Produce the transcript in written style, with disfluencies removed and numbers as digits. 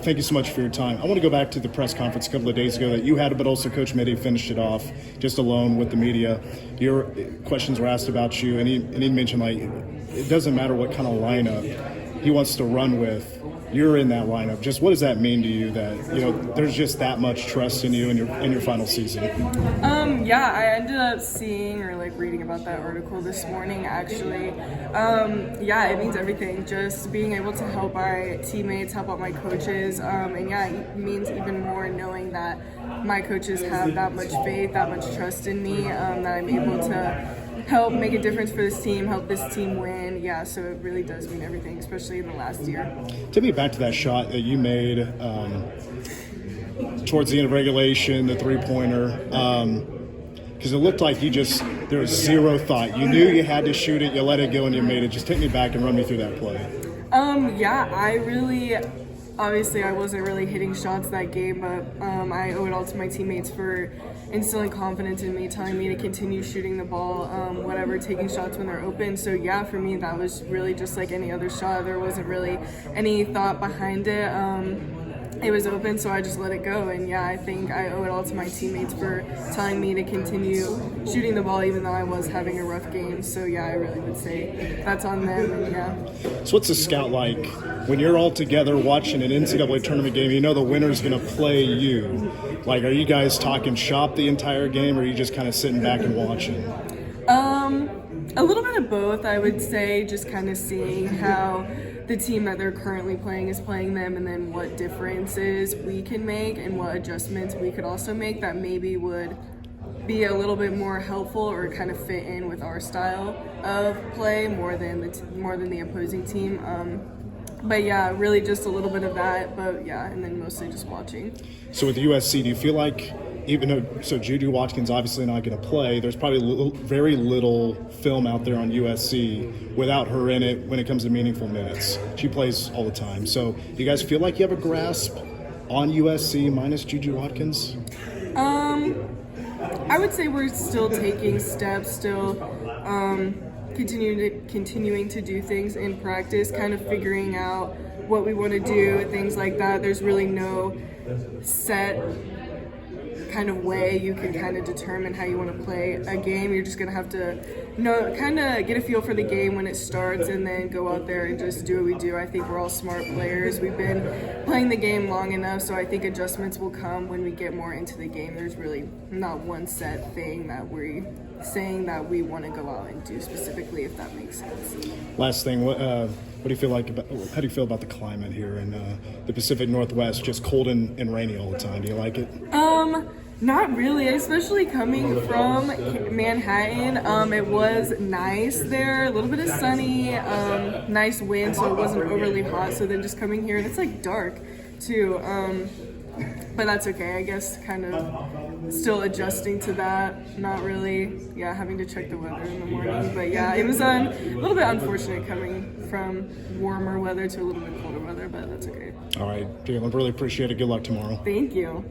Thank you so much for your time. I want to go back to the press conference a couple of days ago that you had, but also Coach Mitty finished it off just alone with the media. Your questions were asked about you, and he mentioned, like, it doesn't matter what kind of lineup he wants to run with. You're in that lineup. Just what does that mean to you that, there's just that much trust in you in your final season? Yeah, I ended up seeing or reading about that article this morning, actually. Yeah, it means everything. Just being able to help my teammates, help out my coaches, and yeah, it means even more knowing that my coaches have that much faith, that much trust in me, that I'm able to help make a difference for this team, help this team win. Yeah, so it really does mean everything, especially in the last year. Take me back to that shot that you made towards the end of regulation, the three-pointer, because it looked like there was zero thought. You knew you had to shoot it, you let it go, and you made it. Just take me back and run me through that play. Yeah, obviously I wasn't really hitting shots that game, but I owe it all to my teammates for instilling confidence in me, telling me to continue shooting the ball, taking shots when they're open. So yeah, for me that was really just like any other shot. There wasn't really any thought behind it. It was open, so I just let it go. And yeah, I think I owe it all to my teammates for telling me to continue shooting the ball even though I was having a rough game. So yeah, I really would say that's on them. And yeah. So what's a scout like when you're all together watching an NCAA tournament game? You know the winner's going to play you. Like, are you guys talking shop the entire game, or are you just kind of sitting back and watching? A little bit of both, I would say, just kind of seeing how the team that they're currently playing is playing them, and then what differences we can make and what adjustments we could also make that maybe would be a little bit more helpful or kind of fit in with our style of play more than the opposing team. But yeah, really just a little bit of that, but yeah, and then mostly just watching. So with USC, do you feel like, even though Juju Watkins obviously not going to play, there's probably very little film out there on USC without her in it when it comes to meaningful minutes. She plays all the time. So do you guys feel like you have a grasp on USC minus Juju Watkins? I would say we're still taking steps, still continuing to do things in practice, kind of figuring out what we want to do, things like that. There's really no set kind of way you can kind of determine how you want to play a game. You're just going to have to kind of get a feel for the game when it starts and then go out there and just do what we do. I think we're all smart players. We've been playing the game long enough, so I think adjustments will come when we get more into the game. There's really not one set thing that we're saying that we want to go out and do specifically, if that makes sense. Last thing, what do you feel like how do you feel about the climate here in the Pacific Northwest? Just cold and rainy all the time. Do you like it? Not really, especially coming from Manhattan. It was nice there, a little bit of sunny, nice wind, so it wasn't overly hot. So then just coming here, and it's like dark too, but that's okay. I guess kind of still adjusting to that. Not really, having to check the weather in the morning. But yeah, it was a little bit unfortunate coming from warmer weather to a little bit colder weather, but that's okay. All right, Jaelyn, really appreciate it. Good luck tomorrow. Thank you.